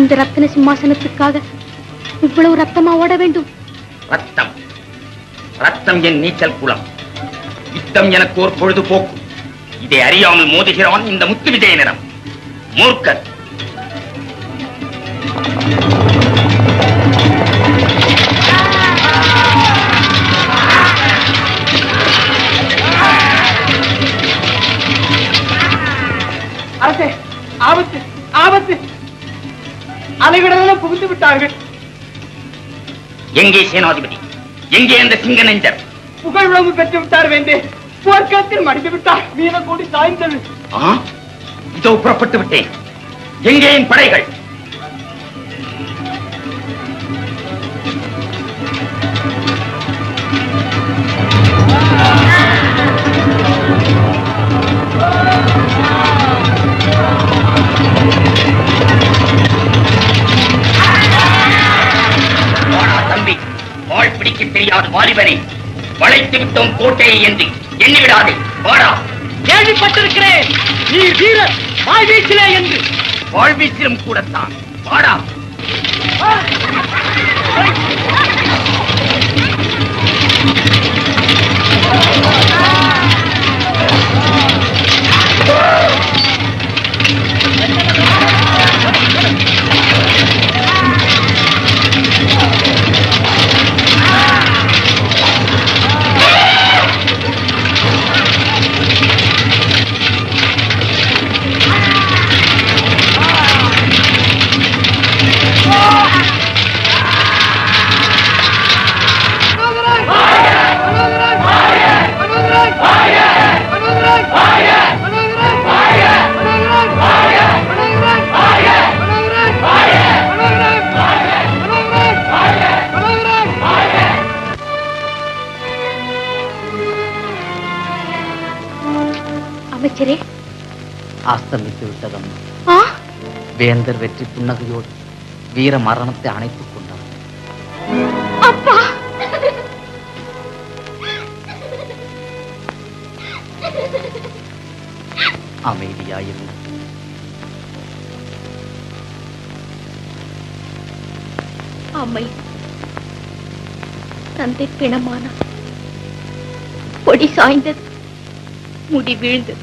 இந்த ரத்தின சிம்மாசனத்துக்காக இவ்வளவு ரத்தமா ஓட வேண்டும்? ரத்தம் ரத்தம் என் நீச்சல் குளம். யுத்தம் எனக்கு ஒரு பொழுதுபோக்கு. இதை அறியாமல் மோதுகிறான் இந்த முத்து விஜயனிடம். மூர்க்கன். அரசே, ஆபத்து ஆபத்து! அலைவிடலாம் புகுந்து விட்டார்கள். எங்கே சேனாதிபதி? எங்கே அந்த சிங்க நெஞ்சர்? புகழ் விளம்பு பெற்று விட்டார் வேண்டே. போர்க்களத்தில் மடிந்து விட்டார். மீன கூடி சாய்ந்தது. இதோ புறப்பட்டு விட்டேன். எங்கே என் படைகள்? பிடிக்க தெரியாத வாலிபனை வளைத்து விட்டோம் கோட்டையை என்று எண்ணிவிடாதே. வாடா. கேள்விப்பட்டிருக்கிறேன் நீ வீரர் வாழ்வீச்சிலே என்று. வாழ்வீச்சிலும் கூடத்தான். வாடா. அஸ்தமித்து விட்டதம்மா. வேந்தர் வெற்றி புன்னகையோடு வீர மரணத்தை அணைத்துக் கொண்டார். அப்பா, அமைதியாயிருந்த அம்மை தந்தை பிணமான பொடி சாய்ந்தது, முடி வீழ்ந்தது.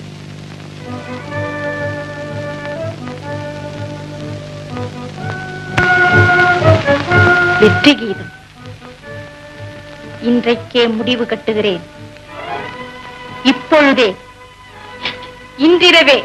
வெற்றி கீதம் இன்றைக்கே முடிவு கட்டுகிறேன். இப்பொழுதே, இன்றிரவே.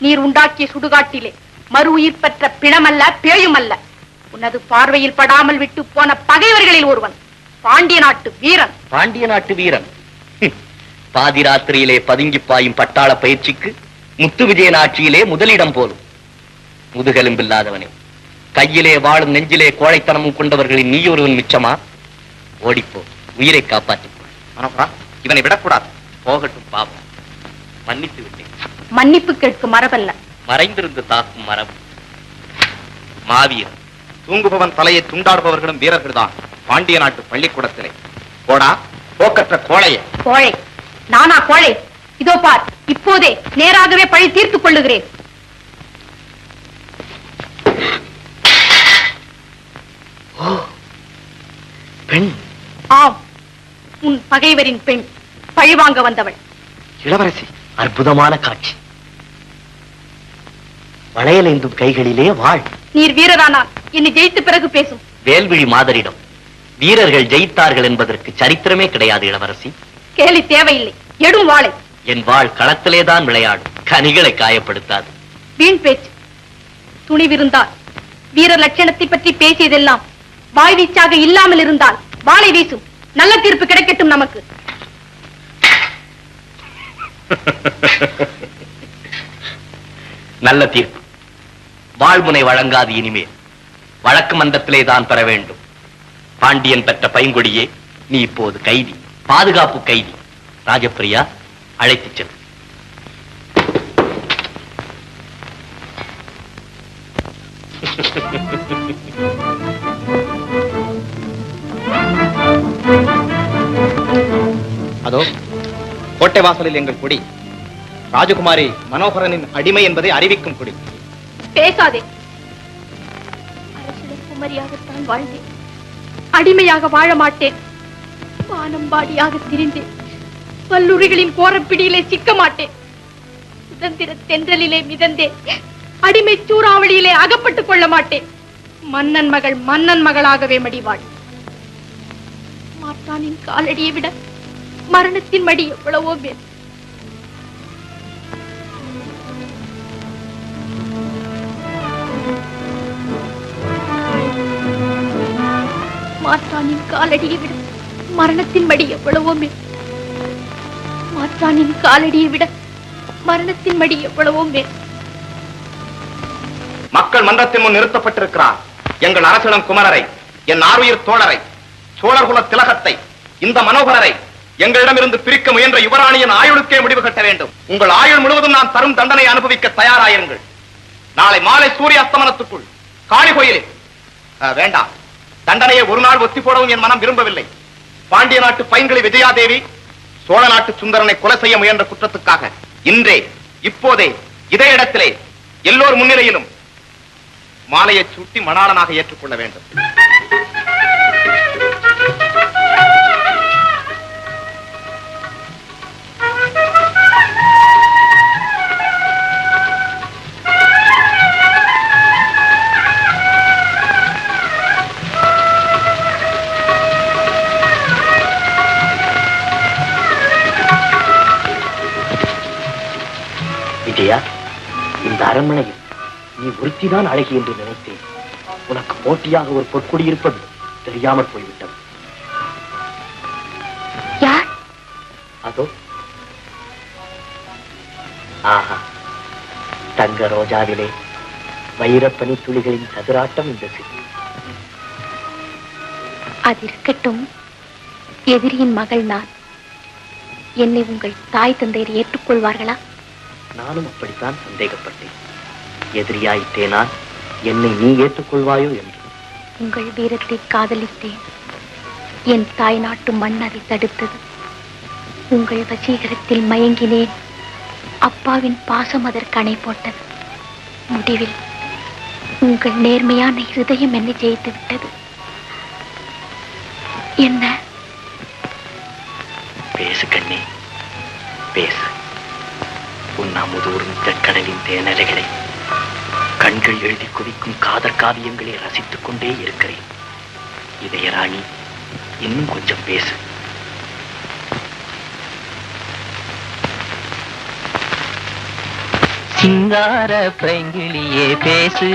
நீர் உண்டாக்கிய சுடுகாட்டிலே மறு உயிர் பெற்ற பிணமல்ல, பேயும் அல்ல. உன் உனது பார்வையில் படாமல் விட்டு போன பகைவர்களில் ஒருவன், பாண்டிய நாட்டு வீரன். பாண்டிய நாட்டு வீரன் பாதி ராத்திரியிலே பதுங்கி பாயும் பட்டாள பயிற்சிக்கு முத்து விஜயன் ஆட்சியிலே முதலிடம் போலும். முதுகெலும்பில்லாதவனே, கையிலே வாழும் நெஞ்சிலே கோழைத்தனமும் கொண்டவர்களின் நீ ஒருவன் மிச்சமா? ஓடிப்போ, உயிரை காப்பாற்றிப்போ. இவனை விடக்கூடாது. போகட்டும் பாவம், மன்னித்து விட்டேன். மன்னிப்பு கேட்கும் மரபல்ல, மறைந்திருந்து தாக்கும் மரபு. மாவீரன் தூங்குபவன் தலையை துண்டாடுபவர்களும் வீரர்கள் தான் பாண்டிய நாட்டு பள்ளிக்கூடத்திலே. போடா போக்கற்ற கோழைய. கோழை? நானா கோழை? இதோ பார், இப்போதே நேராகவே பழி தீர்த்துக் கொள்ளுகிறேன். பெண்? ஆம், உன் பகைவரின் பெண், பழிவாங்க வந்தவள். இளவரசி, அற்புதமான காட்சி. வளையலைந்தும் கைகளிலே வாழ். நீர் வீரரானால் என்னை ஜெயித்த பிறகு பேசும். வேல்விழி மாதரிடம் வீரர்கள் ஜெயித்தார்கள் என்பதற்கு சரித்திரமே கிடையாது இளவரசி. கேலி தேவையில்லை, எடும் வாளை. என் வாழ் களத்திலேதான் விளையாடும், கனிகளை காயப்படுத்தாது. வீண் பேச்சு. துணிவிருந்தால் வீர லட்சணத்தை பற்றி பேசியதெல்லாம் வாய் வீச்சாக இல்லாமல் இருந்தால் வாளை வீசும். நல்ல தீர்ப்பு கிடைக்கட்டும் நமக்கு. நல்ல தீர்ப்பு. வாழ்முனை வழங்காது இனிமேல். வழக்கு மன்றத்திலே தான் பெற வேண்டும். பாண்டியன் பெற்ற பைங்கொடியே, நீ இப்போது கைதி, பாதுகாப்பு கைதி. ராஜபிரியா, அழைத்துச் செல். அதோ கோட்டை வாசலில் எங்கள் கொடி. ராஜகுமாரி மனோகரனின் அடிமை என்பதை அறிவிக்கும் கொடி. பேசாதே. அரசிடம் குமரியாகத்தான் வாழ்ந்தேன், அடிமையாக வாழ மாட்டேன். வானம்பாடியாக திரிந்தேன், பல்லுரிகளின் கோரப்பிடியிலே சிக்க மாட்டேன். சுதந்திர தென்றலிலே மிதந்தேன், அடிமை சூறாவளியிலே அகப்பட்டுக் கொள்ள மாட்டேன். மன்னன் மகள் மன்னன் மகளாகவே மடிவாள். மாற்றானின் காலடியை விட மரணத்தின் மடி எவ்வளவோ மேல். மாற்றானின் காலடியை விட மரணத்தின் மடி எவ்வளவோ மேல். மாற்றானின் காலடியை விட மரணத்தின் மடி எவ்வளவோ மேல். மக்கள் மன்றத்தின் முன் நிறுத்தப்பட்டிருக்கிறார் எங்கள் அரசிடம் குமரரை, என் ஆருயிர் தோழரை, சோழர்குல திலகத்தை, இந்த மனோகரரை எங்களிடமிருந்து பிரிக்க முயன்ற யுவராணியின் ஆயுளுக்கே முடிவு கட்ட வேண்டும். உங்கள் ஆயுள் முழுவதும் நான் தரும் தண்டனை அனுபவிக்க தயாராயிருங்கள். நாளை மாலை சூரிய அஸ்தமனத்துக்குள் காளி கோயிலில். வேண்டாம், தண்டனையை ஒரு நாள் ஒத்தி போடவும் என் மனம் விரும்பவில்லை. பாண்டிய நாட்டு பைங்கிளி விஜயாதேவி சோழ நாட்டு சுந்தரனை கொலை செய்ய முயன்ற குற்றத்துக்காக இன்றே, இப்போதே, இதே இடத்திலே, எல்லோர் முன்னிலையிலும் மாலையை சுட்டி மணாளனாக ஏற்றுக்கொள்ள வேண்டும். விஜயா, இந்த அரண்மனையில் நீ ஒருத்திதான் அழகி என்று நினைத்தேன். உனக்கு போட்டியாக ஒரு பொற்கொடி இருப்பது தெரியாமல் போய்விட்டது. யார்? அதோ. ஆஹா, தங்க ரோஜாவிலே வைரப்பனி துளிகளின் சதுராட்டம் இந்த சிறு. அது இருக்கட்டும், எதிரியின் மகள் நான். என்னை உங்கள் தாய் தந்தையர் ஏற்றுக்கொள்வார்களா? நானும் அப்படித்தான் சந்தேகப்பட்டேன். எதிரியாயிட்டேனா என்னை நீ ஏற்றுக்கொள்வாயோ என்று. உங்கள் வீரத்தை காதலித்தேன். என் தாய் நாட்டு மண் அதை தடுத்தது. உங்கள் வசீகரத்தில் மயங்கினேன். அப்பாவின் பாசம் அதற்கு அணை போட்டது. முடிவில் உங்கள் நேர்மையான இருதயம் என்னை ஜெயித்து விட்டது. என்ன? பேசு கண்ணே, பேசு. உன் அமுதூரும் கடலின் தேனலைகளை, கண்கள் எழுதி குவிக்கும் காதற் காவியங்களை ரசித்துக் கொண்டே இருக்கிறேன். இதயராணி, இன்னும் கொஞ்சம் பேசு. சிங்கார பைங்கிளியே பேசு.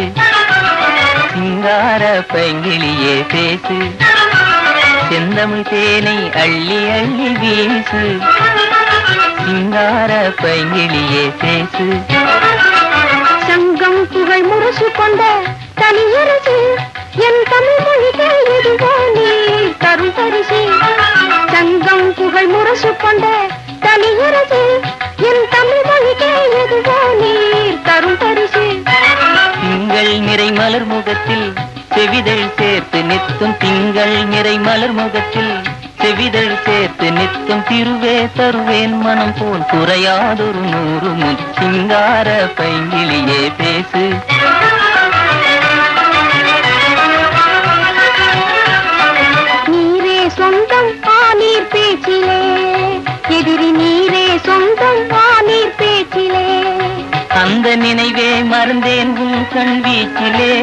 சிங்கார பைங்கிலியே பேசு, செந்தமிழ் தேனை அள்ளி அள்ளி வீசு. சிங்கார பைங்கிலியே பேசு. சங்கம் புகழ் முரசு கொண்ட தனியரசு, என் தமிழ் மொழிக்கு எதுவோ நீ தரும் பரிசு. சங்கம் புகழ் முரசு கொண்ட தனியரசு, என் தமிழ் மொழிக்கு எதுவோ நீ தரும் பரிசு. திங்கள் நிறை மலர் முகத்தில் செவிதழ் சேர்த்து நிற்கும், திங்கள் நிறை மலர் முகத்தில் செவிதழ் சேர்த்து நிற்கும். திருவே தருவேன் மனம் போல் குறையாதொரு 100 முன். சிங்கார பைங்கிலியே பேசு. நீரே சொந்தம் ஆனீர் பேச்சிலே, எதிரி நீரே சொந்தம் ஆனீர் பேச்சிலே. அந்த நினைவே மறந்தேன் உன் கண் வீச்சிலே.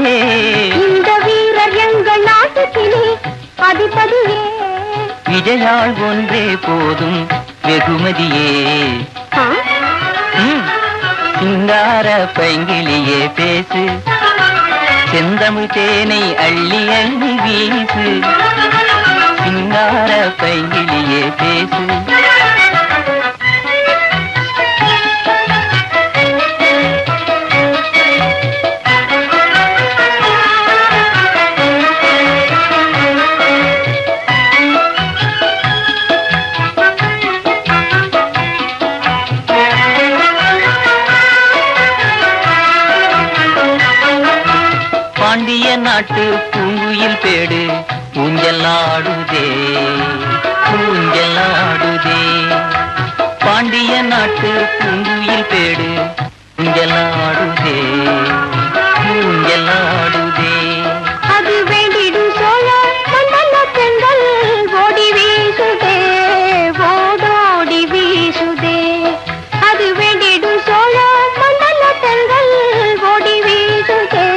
இந்த வீரர் எங்கள் நாட்டுக்கிளி அதிபதியே. விஜயாள் ஒன்றே போதும் வெகுமதியே. சிங்கார பைங்கிலியே பேசு, செந்தமிழ் தேனை அள்ளி அள்ளி வீசு. சிங்கார பைங்கிலியே பேசு. பாண்டிய நாட்டு பூங்குயில் பேடு ஊஞ்சலாடுதே, ஊஞ்சலாடுதே. பாண்டிய நாட்டு பூங்குயில் பேடு ஊஞ்சலாடுதே, ஊஞ்சலாடுதே. அது வேண்டிடும் சோழ மண்டல பெண்கள் ஓடி வீசுதே, ஓடோடி வீசுதே. அது வேண்டிடும் சோழ மண்டல பெண்கள் ஓடி வீசுதே,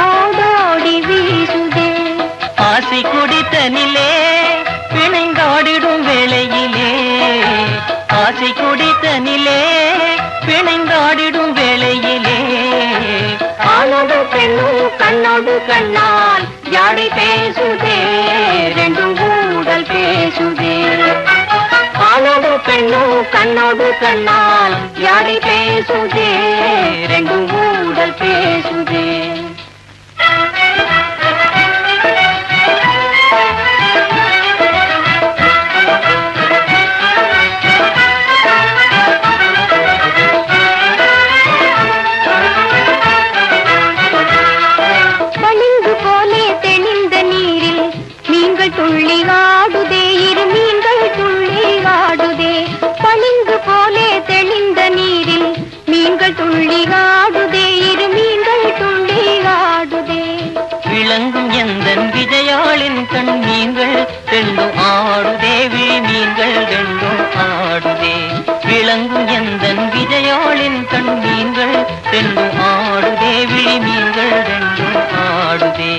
ஓடோடி வீசுதே. ஆசை குடித்தனிலே பிணைந்தாடிடும் வேளையிலே, ஆசை குடித்தனிலே பிணைந்தாடிடும் வேளையிலே. ஆணோடு பெண்ணும் கண்ணோடு கண்ணால் யாடி பேசுதே, ரெண்டும் கூடல் பேசுதே. ஆணோடு பெண்ணும் கண்ணோடு கண்ணால் யாடி பேசுதே, ரெண்டும் கூடல் பேசுதே. பளிங்கு போலே தெளிந்த நீரில் மீன்கள் துள்ளி ஆடுதே, இரு மீன்கள் துள்ளி ஆடுதே. பளிங்கு போலே தெளிந்த நீரில் மீன்கள் துள்ளி ஆடுதே, இரு மீன்கள் துள்ளி ஆடுதே. விளங்கும் எந்தன் விஜயாளின் கண் மீன்கள் ரெண்டும் ஆடுதே, விழி மீன்கள் ரெண்டும் ஆடுதே. விளங்கும் எந்தன் விஜயாளின் கண் மீன்கள் ரெண்டும் ஆடுதே, விழி மீன்கள் ரெண்டும் ஆடுதே.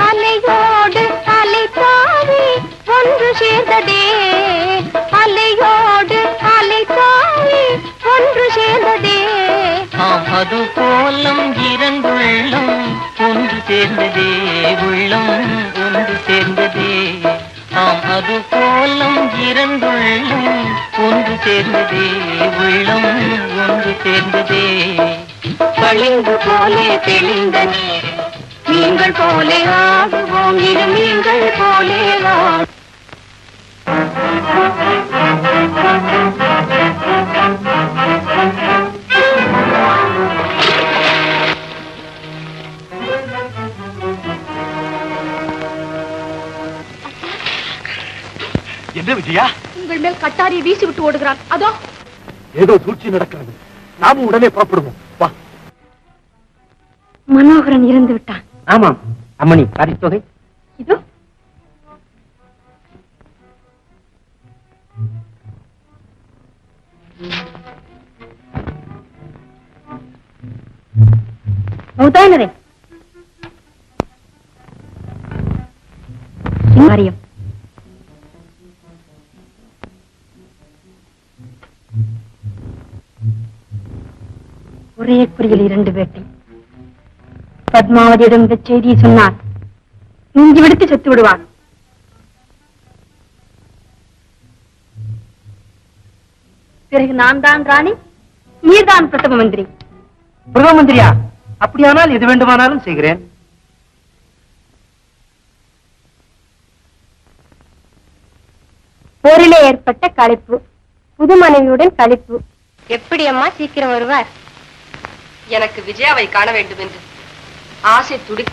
அலையோடு அலை தாவி ஒன்று சேர்ந்ததே, அலையோடு அலை தாவி ஒன்று சேர்ந்ததே. ஆம் அது போலம் இரண்டுள்ளம் ஒன்று சேர்ந்ததே, உள்ளம் ஒன்று சேர்ந்ததே. ஆம் அது போலம் இரண்டுள்ளம் ஒன்று சேர்ந்ததே, உள்ளம் ஒன்று சேர்ந்ததே. பளிங்கு போலே தெளிந்த நீர் மீன்கள் போலே ஆடுவோம், இரு மீன்கள் போலே ஆடுவோம். என்ன விஜயா? உங்கள் மேல் கட்டாரியை வீசி விட்டு ஓடுகிறான். அதோ ஏதோ சூழ்ச்சி நடக்கிறது. நாமும் உடனே புறப்படுவோம். வா. மனோகரன் இறந்து விட்டான். ஆமாம் அம்மணி, பரித்தொகை இதோ. மௌதானரே, காரியம் அந்தப்புரியில் 2 வேட்டை. பத்மாவதியிடம் இந்த செய்தியை சொன்னார், நெஞ்சு விடுத்து செத்து விடுவார். பிறகு நான் தான் ராணி, நீர்தான் பிரதம மந்திரி. பிரதம மந்திரியா? அப்படியானால் எது வேண்டுமானாலும் செய்கிறேன். போரிலே ஏற்பட்ட களைப்பு, புது மனைவியுடன் கழிப்பு. எப்படி அம்மா சீக்கிரம் வருவார்? எனக்கு விஜயாவை காண வேண்டும் என்று ஆசை துடி.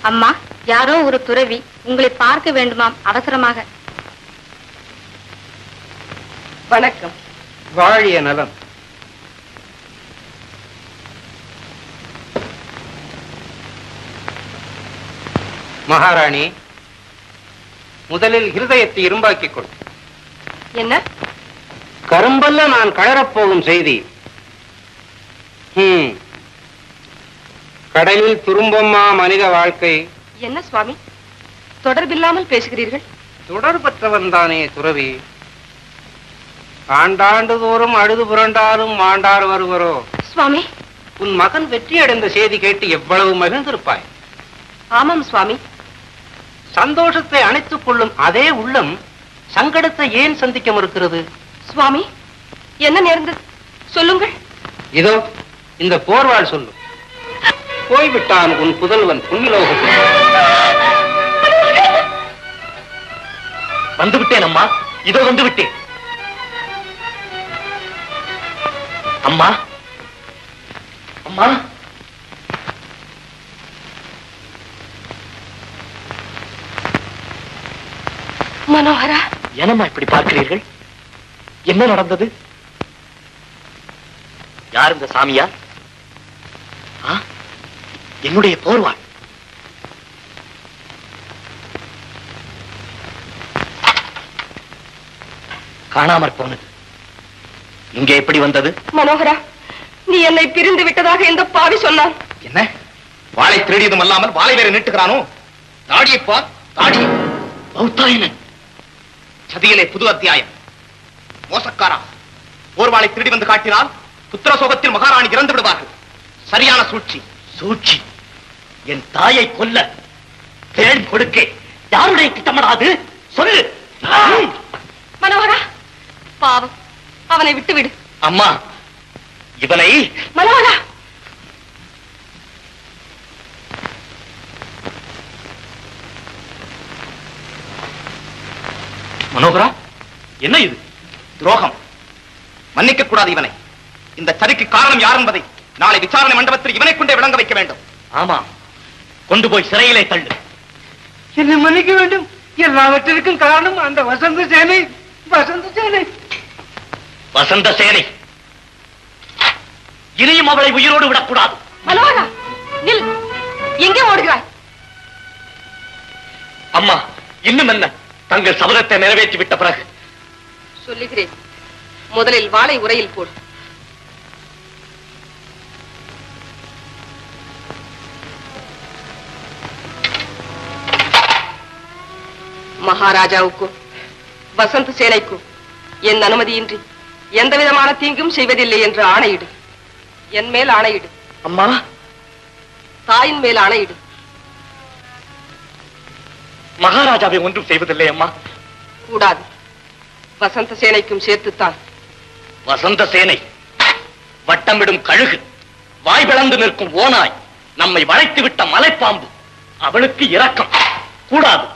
அம்மா, யாரோ ஒரு துறவி உங்களை பார்க்க வேண்டுமாம், அவசரமாக. வணக்கம். வாழிய நலம். மகாராணி, முதலில் இருதயத்தை இரும்பாக்கிக் கொள். என்ன? கரும்பல்ல நான் கழறப்போகும் செய்தி. கடலில் துரும்பம்மா மனித வாழ்க்கை. என்ன சுவாமி, தொடர்பில்லாமல் பேசுகிறீர்கள்? தொடர்பற்றவன் தானே துறவி. ஆண்டாண்டு தோறும் அழுது புரண்டாலும் மாண்டார் வருவரோ. சுவாமி, உன் மகன் வெற்றி அடைந்த செய்தி கேட்டு எவ்வளவு மகிழ்ந்திருப்பாய். ஆமாம் சுவாமி. சந்தோஷத்தை அணைத்துக் கொள்ளும் அதே உள்ளம் சங்கடத்தை ஏன் சந்திக்க மறுக்கிறது? சுவாமி, என்ன நேர்ந்தது சொல்லுங்கள். இதோ இந்த போர்வாள் சொல்லும். போய்விட்டான் உன் புதல்வன் புண்ணிலோகத்தில். வந்துவிட்டேன் அம்மா, இதோ வந்துவிட்டேன். அம்மா, அம்மா, மனோகரா. என்னம்மா இப்படி பார்க்கிறீர்கள்? என்ன நடந்தது? யார் இந்த சாமியா? என்னுடைய போர்வாள். காணாமற் போனது. இங்கே எப்படி வந்தது? மனோகரா, நீ என்னை பிரிந்து விட்டதாக இந்த பாவி சொன்னான். என்ன? வாளை திருடியதும் அல்லாமல் வாளை வேறு நீட்டுகிறானோ? தாடியப்பா தாடி. பௌத்தாயனன். சதியிலே புது அத்தியாயம். மோசக்காரா, போர்வாளை திருடி வந்து காட்டினால் புத்திர சோகத்தில் மகாராணி இறந்து விடுவார்கள். சரியான சூழ்ச்சி. சூழ்ச்சி? என் தாயை கொல்ல தேன் கொடுக்க யாருடைய திட்டமடாது? சொல்லு. மனோகரா, பாவம், அவனை விட்டுவிடு. அம்மா, இவனை. மனோகரா, மனோகரா, என்ன இது? துரோகம். மன்னிக்க கூடாது இவனை. இந்த சதிக்கு காரணம் யார் என்பதை நாளை விசாரணை மண்டபத்தில் இவனை கொண்டே விளங்க வைக்க வேண்டும். ஆமா, கொண்டு போய் சிறையிலே தள்ளு. என்னை மன்னிக்க வேண்டும். எல்லாவற்றிற்கும் காரணம் அந்த வசந்த சேனை. வசந்த சேனை. வசந்த சேனை. இனியும் அவளை உயிரோடு விடக்கூடாது. மனோகரா, நில். எங்கே ஓடுகிறாய்? அம்மா, இன்னும் என்ன? தங்கள் சபதத்தை நிறைவேற்றி விட்ட பிறகு சொல்லுகிறேன். முதலில் வாளை உரையில் போடு. மகாராஜாவுக்கும் வசந்த சேனைக்கும் என் அனுமதியின்றி எந்த விதமான தீங்கும் செய்வதில்லை என்று ஆணையிடு. என் மேல் ஆணையிடு. அம்மா, தாயின் மேல் ஆணையிடு. மகாராஜாவை ஒன்றும் செய்வதில்லை அம்மா. கூடாது. வசந்த சேனைக்கும் சேர்த்துத்தான். வசந்த சேனை வட்டமிடும் கழுகு, வாய் பிளந்து நிற்கும் ஓனாய், நம்மை வளைத்து விட்ட மலைப்பாம்பு, அவளுக்கு இரக்கம் கூடாது.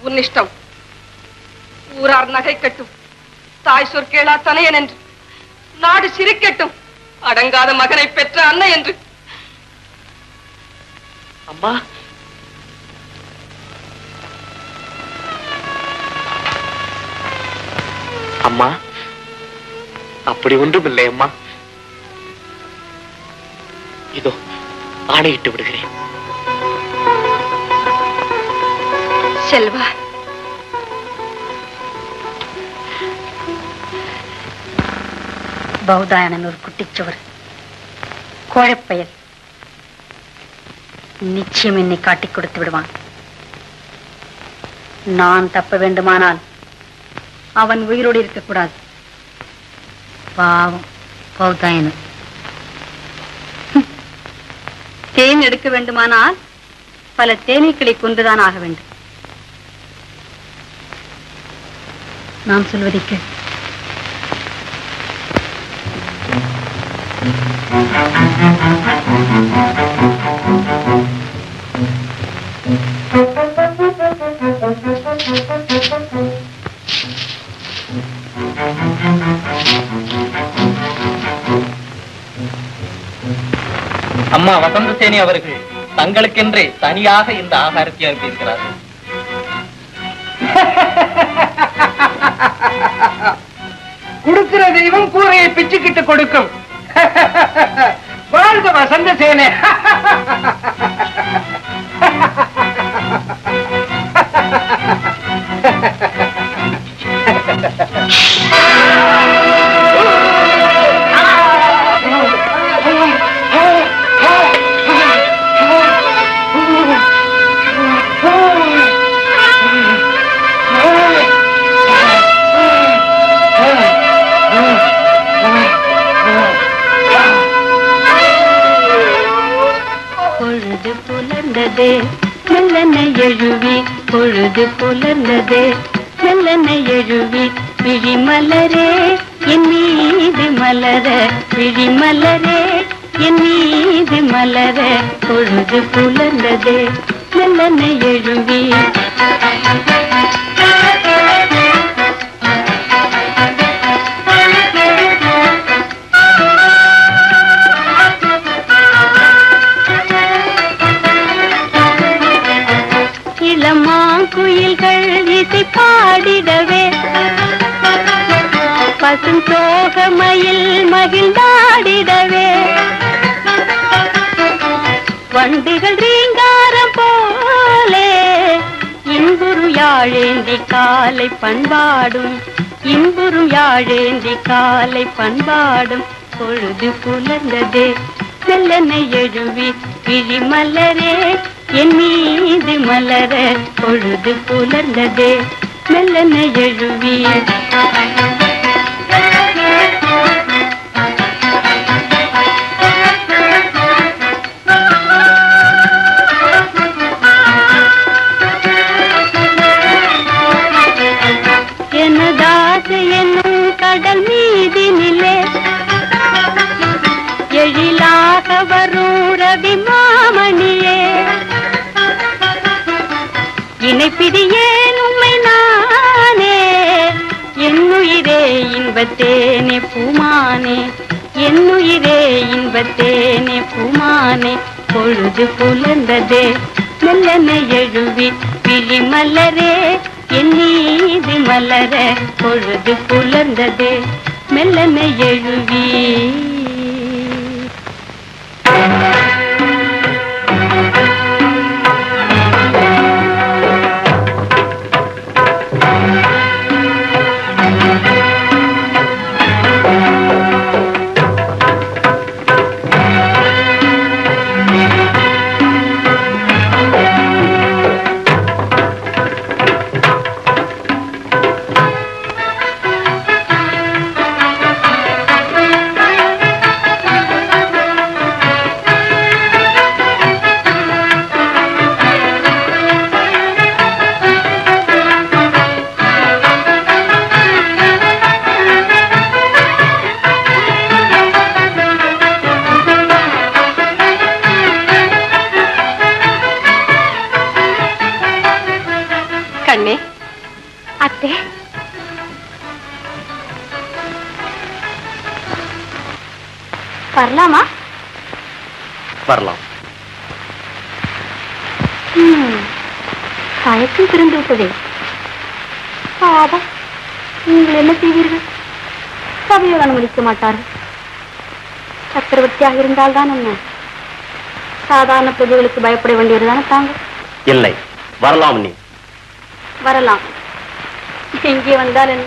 உன்னிஷ்டம். ஊரார் நகை கட்டும், தாய் சொற்கேளா தனையன் என்று, நாடு சிரிக்கட்டும், அடங்காத மகனை பெற்ற அன்னை என்று. அம்மா, அம்மா, அப்படி ஒன்றும் இல்லை அம்மா. இதோ ஆணையிட்டு விடுகிறேன். செல்வா, பௌதாயனன் ஒரு குட்டிச்சுவர், கோழைப்பயல். நிச்சயம் என்னை காட்டிக் கொடுத்து விடுவான். நான் தப்ப வேண்டுமானால் அவன் உயிரோடு இருக்கக்கூடாது. பாவம் பௌதாயனன். தேன் எடுக்க வேண்டுமானால் பல தேனீக்களை கொன்றுதான் ஆக வேண்டும். நான் சொல்வதை கேள். அம்மா வசந்தசேனி அவர்கள் தங்களுக்கென்றே தனியாக இந்த ஆகாரத்தை அனுப்பியிருக்கிறார்கள். கொடுக்கிற தெய்வம் கூரையை பிச்சுக்கிட்டு கொடுக்கும். வாழ்க வசந்தசேனே. பொழுது புலர்ந்ததே மெல்லனை எழுவி, பொழுது புலர்ந்ததே மெல்லனை எழுவி, விழிமலரே என் மீது மலர, விழிமலரே என் மீது மலர, பொழுது புலர்ந்ததே மெல்லனை எழுவி. இளமாங்குயில்கள் இசை பாடிடவே, பசும் சோகமயில் மகிழ்ந்தாடிடவே, வண்டுகள் ரீங்காரம் போலே இன்புறும் யாழேந்தி காலை பண்பாடும், இன்புறும் யாழேந்தி காலை பண்பாடும். பொழுது புலர்ந்ததே மெல்லனை எழுவி, விழிமலரே என் மீது மலர, பொழுது புலர்ந்ததே மெல்லனை எழுவி. எனதாசை என்னும் கடல் மீதினிலே எழிலாக வரும் ரவி மாமணியே, இணைப்பிடியேன் உம்மை நானே, என்னுயிரே இன்பத்தேனே பூமானே, என்னுயிரே இன்பத்தேனே பூமானே. பொழுது புலர்ந்ததே மெல்லனை எழுவி, விழிமலரே என் மீது மலர, பொழுது புலர்ந்ததே மெல்லனை எழுவி. கண்ணே, அத்தே, வரலாமா? வரலாம். தயக்கம் திறந்து விட்டதே. பாவம், நீங்கள் என்ன செய்வீர்கள்? சபையோடு அனுமதிக்க மாட்டார்கள். சக்கரவர்த்தியாக இருந்தால்தான் என்ன, சாதாரண பிரஜைகளுக்கு பயப்பட வேண்டியதுதானே தாங்க? இல்லை, வரலாம். நீ வரலாம். எங்கே வந்தால் என்ன?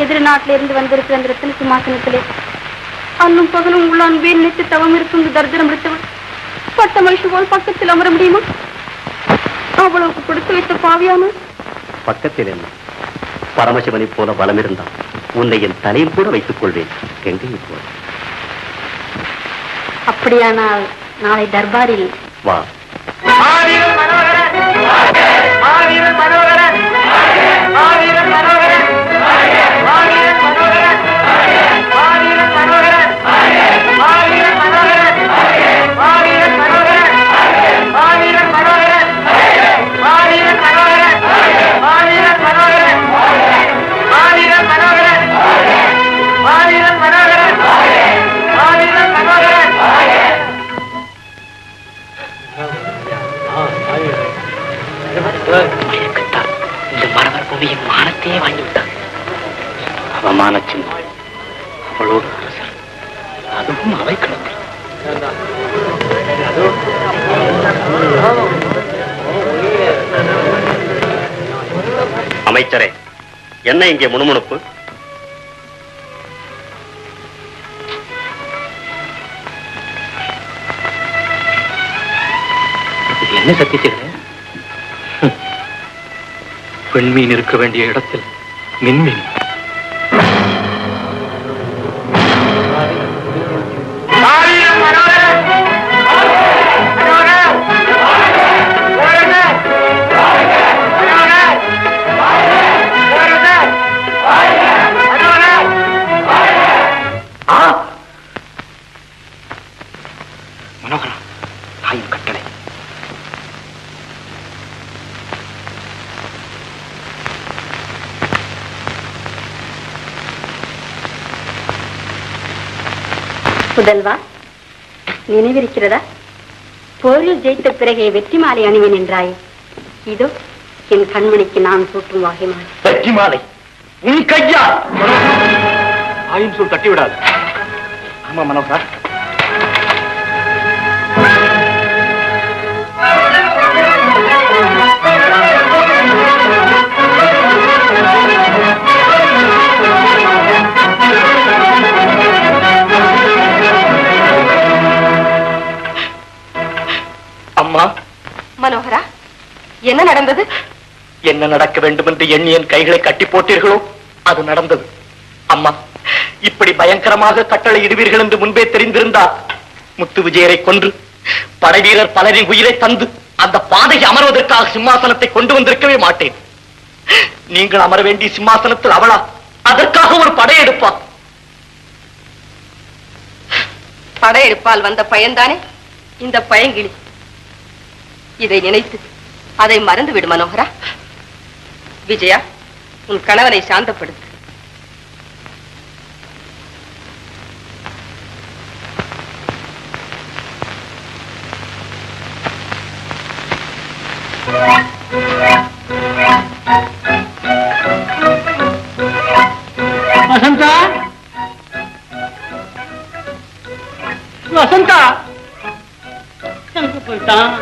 எதிர் நாட்டில இருந்து வந்திருக்கிற அந்த ரத்தின சிம்மாசனத்திலே அன்னும் பகலும் உள்ள அன்பே நினைத்து தவம் இருக்கும் தரித்திரம் எடுத்தவன் பட்ட மனுஷன் போல் பக்கத்தில் அமர முடியுமா? அவ்வளவுக்கு கொடுத்து வைத்த பாவியான பக்கத்தில் என்ன, பரமசிவனை போல பலம் இருந்தால் உன்னை என் தலையில் கூட வைத்துக் கொள்வேன். எங்கே போல? அப்படியானால் நாளை தர்பாரில் வா. இந்த மரவர் பூமியின் மானத்தையே வாங்கிவிட்டான். அவமான சின்னம் அவளோடு அரசர், அதுவும் அவை கிடக்கு. அமைச்சரே, என்ன இங்கே முணுமுணுப்பு? என்ன சத்தியசேகரே? பெண்மீன் இருக்க வேண்டிய இடத்தில் மின்மீன். மனோகரா, தாயின் கட்டளை. புதல்வா, நினைவிருக்கிறதா? போரில் ஜெயித்த பிறகே வெற்றி மாலை அணிவேன் என்றாய். இதோ என் கண்மணிக்கு நான் சூட்டும் வாகை மாலை. வெற்றி மாலை உன் கையா? ஆயும் சொல் தட்டிவிடாது. ஆமா மனோகரா, அம்மா. மனோகரா, என்ன நடந்தது? என்ன நடக்க வேண்டும் என்று எண்ணி என் கைகளை கட்டி போட்டீர்களோ அது நடந்தது. அம்மா, இப்படி பயங்கரமாக கட்டளை இடுவீர்கள் என்று முன்பே தெரிந்திருந்தால் முத்து விஜயரை கொன்று படை வீரர் பலரின் உயிரை தந்து அந்த பாதையை அமர்வதற்காக சிம்மாசனத்தை கொண்டு வந்திருக்கவே மாட்டேன். நீங்கள் அமர வேண்டிய சிம்மாசனத்தில் அவளா அதற்காக ஒரு படையெடுப்பா? படையெடுப்பால் வந்த பயன்தானே இந்த பயங்கிளி. இதை நினைத்து அதை மறந்து விடு மனோகரா. விஜயா, உன் கணவனை சாந்தப்படுத்து. வசந்தா, வசந்தா எங்க போயிட்டான்?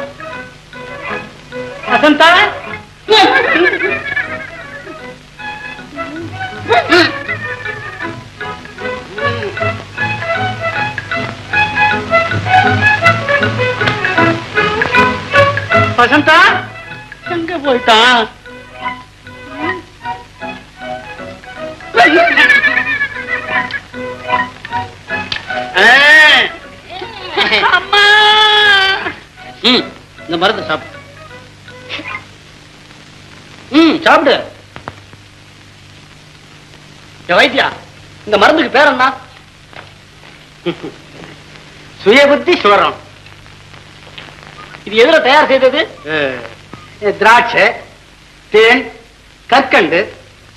வசந்தா, வசந்தா எங்க போயிட்டான்? அம்மா, இந்த மருந்து சாப்பிடு. சாப்பிடு. வைத்தியா, இந்த மருந்துக்கு பேர் என்ன? சுயபுத்தி சுவரம். இது எதுல தயார் செய்தது? திராட்சை, தேன், கற்கண்டு,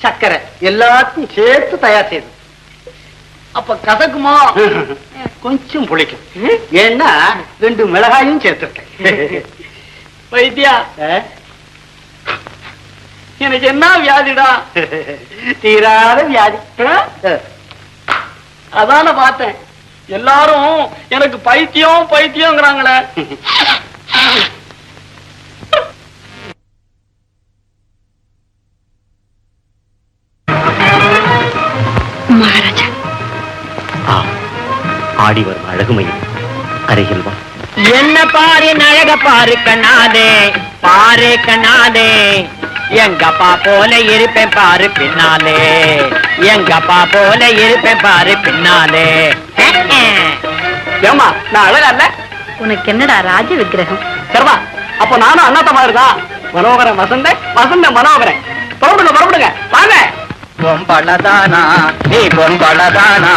சர்க்கரை எல்லாத்தையும் சேர்த்து தயார் செய்தது. அப்ப கசக்குமா? கொஞ்சம் புளிக்கும். ஏன்னா 2 மிளகாயும் சேர்த்திருக்கேன். வைத்தியா, எனக்கு என்ன வியாதிடா? தீராத வியாதி. அதான பார்த்தேன். எல்லாரும் எனக்கு பைத்தியம் பைத்தியம்ங்கிறாங்களே. மகாராஜா, ஆடி வரும் அழகுமையில் அருகில் வா. என்ன பாரு அழக பாரு கண்ணாதே, பாரு கண்ணாதே, எங்கப்பா போல இருப்பேன் பாரு பின்னாலே, எங்கப்பா போல இருப்பேன் பாரு பின்னாலே. ஏமா, நான் அழகா இல்ல? உனக்கு என்னடா ராஜ விக்கிரகம்? சர்வா, அப்ப நானும் அண்ணாத்த மாதிரிதான். மனோகரன் வசந்த, வசந்த மனோகரன். புறப்படுங்க வாங்க. பொம்பளதானா நீ பொம்பளதானா,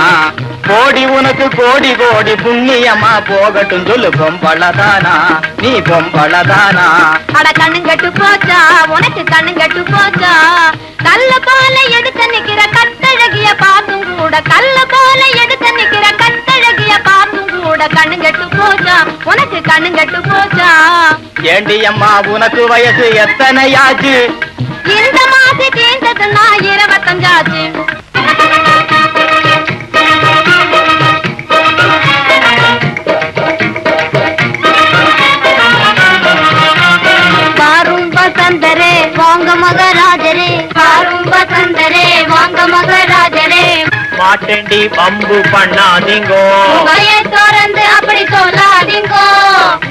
கோடி உனக்கு கோடி கோடி புண்ணியமா போகட்டும் சொல்லு. பொம்பளதானா நீ பொம்பளதானா. அட கண்ணுங்கட்டு போச்சா, உனக்கு கண்ணுங்கட்டு போச்சா, கல்ல போல எடுத்து நிக்கிற கட்டழகிய பாத்தும் கூட, கல்ல போல எடுத்து நிக்கிற கட்டழகிய பாத்தும் கூட, கண்ணுங்கட்டு போச்சா, உனக்கு கண்ணுங்கட்டு போச்சா. ஏண்டி அம்மா உனக்கு வயசு எத்தனையாச்சு? இந்த மாசி தீர்ந்ததுன்னா 25 ஆச்சு. வசந்தரே வாங்க மகராஜரே, வாரும் வசந்தரே வாங்க மகராஜரே. மாட்டேண்டி பம்பு பண்ணாதீங்கோ, வாயை திறந்து அப்படி சொல்லாதீங்கோ.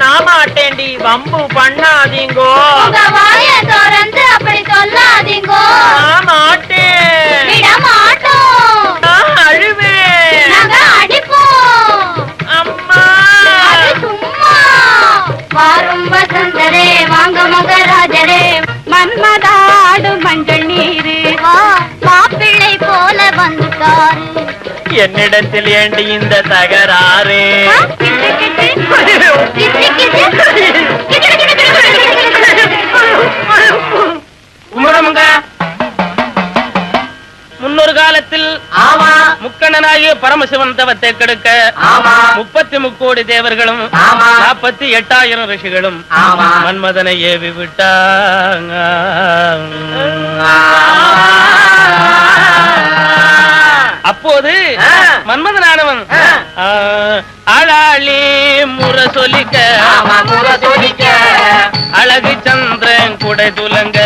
நான் மாட்டேண்டி பம்பு பண்ணாதீங்கோ, உங்க வாயை திறந்து அப்படி சொல்லாதீங்கோ. நான் மாட்டேன், விட மாட்டோம், நான் அழுவேன், நாங்க அடிப்போம். அம்மா அது சும்மா. வாரும் வசந்தரே வாங்க மகராஜரே, மன்மதாடும் மஞ்சள் நீரு மாப்பிள்ளை போல வந்துட்டாரு. என்னிடத்தில் ஏண்டி இந்த தகராறு? குமரமுங்க, முன்னொரு காலத்தில் முக்கண்ணனாகிய பரமசிவன் தவத்தை கெடுக்க 33 கோடி தேவர்களும் 48,000 ரிஷிகளும் மன்மதனை ஏவி விட்டாங்க. அப்போது மன்மதனானவன் ஆளாளி முறை சொல்லிக்க, அழகு சந்திரன் குடை துலங்க,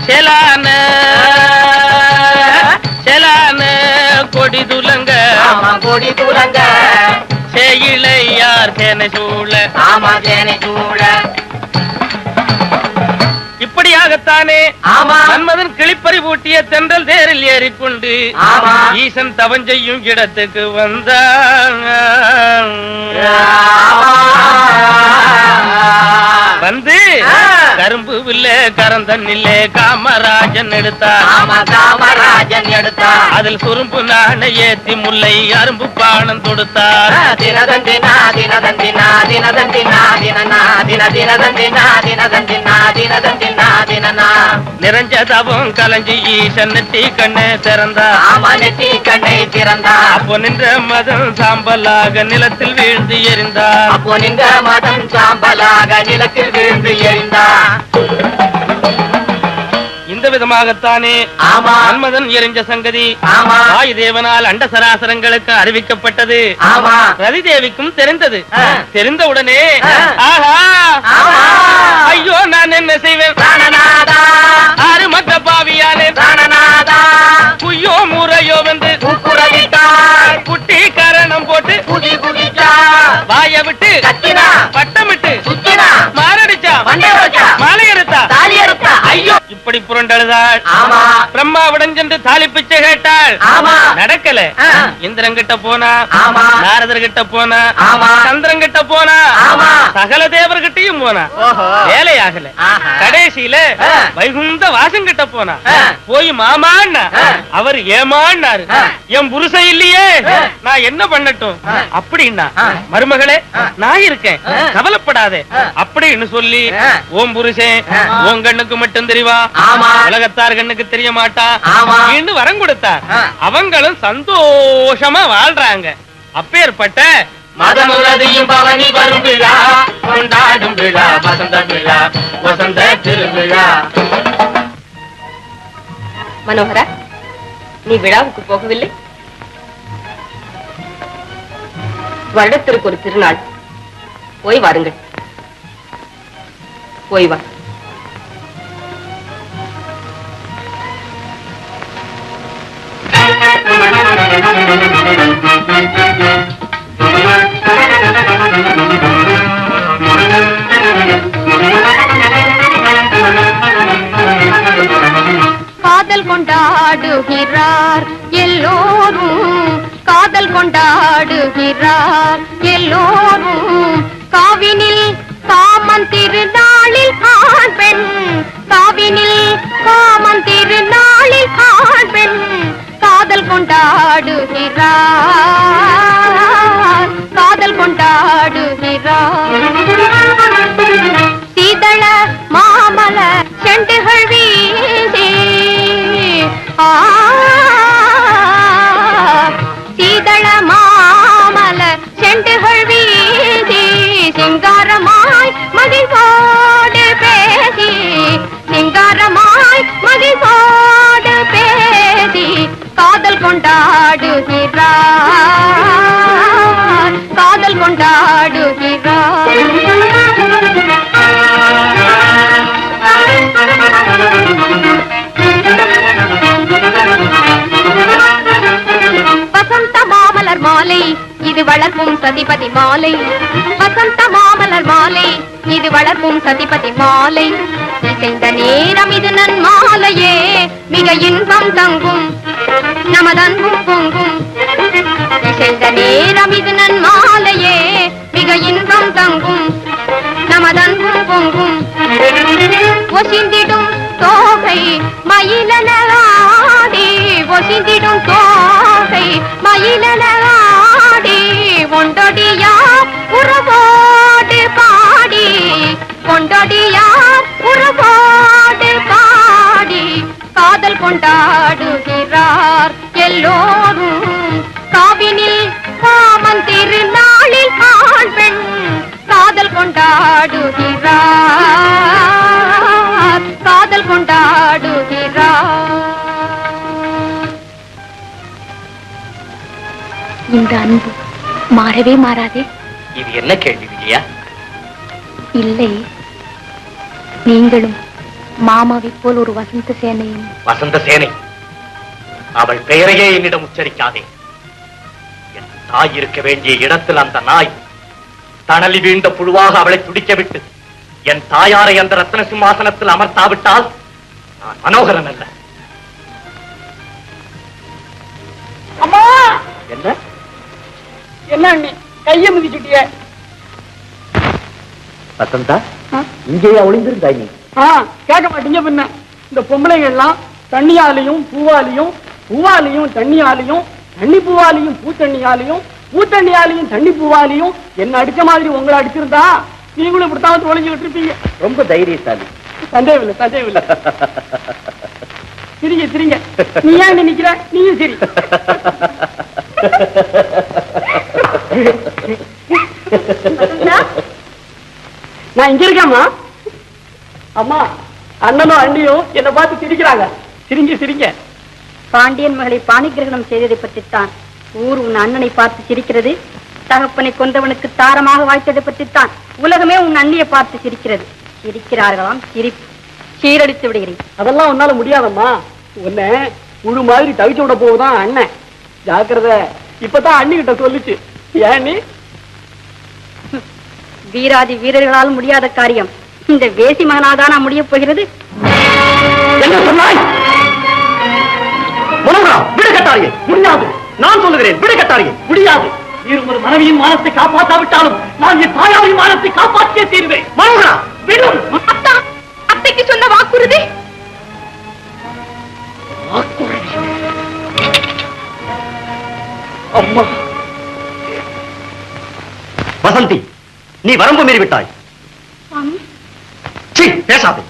செலான கொடி துலங்க, செய்யிளையார் சேனை சூழ, இப்படியாகத்தானே மன்மதன் கிளிப்பறி பூட்டிய தென்றல் தேரில் ஏறிக்கொண்டு ஈசன் தவம் செய்யும் இடத்துக்கு வந்தான். வந்து கரும்பு வில்ல கரந்தன்னில்லே காமராஜன் எடுத்தார். அதில் சுரும்பு நாண ஏத்தி முல்லை அரும்பு பானம் தொடுத்தார். நிறைஞ்ச தவம் கலஞ்சி ஈசன் நெட்டி கண்ணை திறந்தார். அப்போ நின்ற மதம் சாம்பலாக நிலத்தில் வீழ்ந்து எறிந்தார். இந்த விதமாகத்தானே மன்மதன் எரிஞ்ச சங்கதி வாயு தேவனால் அண்ட சராசரங்களுக்கு அறிவிக்கப்பட்டது. ரதி தேவிக்கும் தெரிந்தது. தெரிந்தவுடனே ஆஹா ஐயோ நான் என்ன செய்வேன், ஆறு மக்க பாவியானே, குய்யோ முறையோ வந்து குட்டி காரணம் போட்டு வாய விட்டு பட்டமிட்டு மாரடிச்சா மாலை எடுத்தா ஐயோ இப்படி புரண்டழுதாள். பிரம்மாவுடன் சென்று தாலி பிச்சை கேட்டாள். நடக்கல. இந்திரன் கிட்ட போனா, நாரதர் கிட்ட போனா, சந்திரன் கிட்ட போனா, சகல தேவர்கிட்டையும் போனா, வேலையாகல. கடைசியில வைகுந்த வாசம் கிட்ட போனா. போய் மாமான்னா அவர் ஏமான்னாரு. என் புருஷன் இல்லையே நான் என்ன பண்ணட்டும் அப்படின்னா, மருமகளே நான் இருக்கேன் கவலைப்படாதே அப்படின்னு சொல்லி, ஓம் புருஷன் உன் கண்ணுக்கு மட்டும் தெரிவா, உலகத்தார் கண்ணுக்கு தெரிய மாட்டா வரம் கொடுத்தார். அவங்களும் சந்தோஷமா வாழ்றாங்க. அப்பேற்பட்ட மதமுறதியும் பவனி வரும் விழா, கொண்டாடும் விழா, வசந்த விழா, வசந்த திருவிழா. மனோகரா, நீ விழாவுக்கு போகவில்லை? வருடத்திற்கு ஒரு திருநாள், போய் வாருங்கள். போய் வா. காதல் கொண்டாடுகிறார் எல்லோரும், காதல் கொண்டாடுகிறார் எல்லோரும். எல்லோரும் காவினில் காமன் திருநாளில் ஆண் பெண் காவினில் காமன் திருநாளில் ஆண் பெண் காதல் கொண்டாடுகிறார் காதல் கொண்டாடுகிறார் சீதள மாமல செண்டுகள் வீசி சீதள மாமல செண்டுகள் வீசி சிங்காரமாய் மகிழ்வோடு பேசி சிங்காரமாய் மகிழ்வோடு பேசி காதல் கொண்டாடுகிறார் காதல் கொண்டாடுகிறார் வசந்த மாமலர் மாலை இது வளர்ப்பும் சதிபதி மாலை வசந்த மாமலர் மாலை இது வளர்ப்பும் சதிபதி மாலை இசைந்த நேரம் இது நன் மாலையே மிக இன்பம் தங்கும் நமதன்பும் பொங்கும் இசைந்த நேரம் இது நன் மாலையே மிக இன்பம் தங்கும் நமதன்பும் பொங்கும் ஒசிந்திடும் தோகை மயிலனாடி ஒசிந்திடும் தோகை மயிலனாடி ஒண்டொடியார் உறவோடு பாடி கொண்டொடியார் உறவோடு பாடி காதல் கொண்டாடுகிறார் எல்லோரும் காவினில் காமன் திருநாளில் ஆண் பெண் காதல் கொண்டாடுகிறார் காதல் கொண்டாடுகிறார் இந்த அன்பு மாறவே மாறாதே. இது என்ன கேள்வி விஜயா? இல்லை, நீங்களும் மாமாவை போல் ஒரு வசந்த சேனையும். வசந்த சேனை? அவள் பெயரையே என்னிடம் உச்சரிக்காதே. என் தாய் இருக்க வேண்டிய இடத்தில் அந்த நாய் தணலி வீழ்ந்த புழுவாக அவளை துடிக்க விட்டு என் தாயாரை அந்த ரத்ன சிம்மாசனத்தில் அமர்த்தாவிட்டால் நான் மனோகரன் அல்ல. அம்மா என்ன என்ன அண்ணி கைய மிதிச்சுட்டிய? வசந்தா, இங்கேயே ஒளிந்திருந்தாய் நீ? கேட்க மாட்டீங்க பின்ன. இந்த பொம்பளைங்க எல்லாம் தண்ணியாலையும் பூவாலையும் பூவாலையும் தண்ணியாலையும் தண்ணி பூவாலையும் பூத்தண்ணியாலையும் பூத்தண்ணியாலையும் தண்ணி பூவாலையும் என்ன அடிச்ச மாதிரி உங்களை அடிச்சிருந்தா நீங்களும் இப்படித்தான் வந்து ஒளிஞ்சுக்கிட்டு இருப்பீங்க. ரொம்ப தைரியசாலி. சந்தேகம் இல்லை, சந்தேகம் இல்லை. சிரிங்க சிரிங்க. நீ ஏன் நிக்கிற? நீயும் சிரி. நான் இங்க இருக்கேம்மா. அம்மா, அண்ணனும் அண்ணியும் என்னை பார்த்து சிரிக்கிறாங்க. சிரிங்க சிரிங்க. பாண்டியன் மகளை பாணி கிரகணம் செய்ததை பற்றித்தான் ஊர் உன் அண்ணனை பார்த்து சிரிக்கிறது. தகப்பனை கொண்டவனுக்கு தாரமாக வாய்த்ததை பற்றித்தான் உலகமே உன் அண்ணியை பார்த்து சிரிக்கிறது. சிரிக்கிறார்களாம் சிரிப்பு. சீரடித்து விடுகிறேன். அதெல்லாம் உன்னால முடியாதம்மா. உன்னை புழு மாதிரி தவிச்சு விட போகுதான் அண்ணன். ஜாக்கிரத. இப்பதான் அண்ணி கிட்ட சொல்லுச்சு. ஏன் நீ வீராதி வீரர்களால் முடியாத காரியம் இந்த வேசி மகனாதானா முடிய போகிறது? என்ன சொன்னாய்? விடு கட்டாரியே, முடியாது. நான் சொல்லுகிறேன், விடு கட்டாரியே, முடியாது. ஒரு மனைவியின் மானத்தை காப்பாற்றாவிட்டாலும் நான் என் தாயாரின் மானத்தை காப்பாற்றியே தீர்வேன். மனோகரா, விடும். அத்தைக்கு சொன்ன வாக்குறுதி. அம்மா. வசந்தி, நீ வரம்பு மீறி விட்டாய். பேசாதே.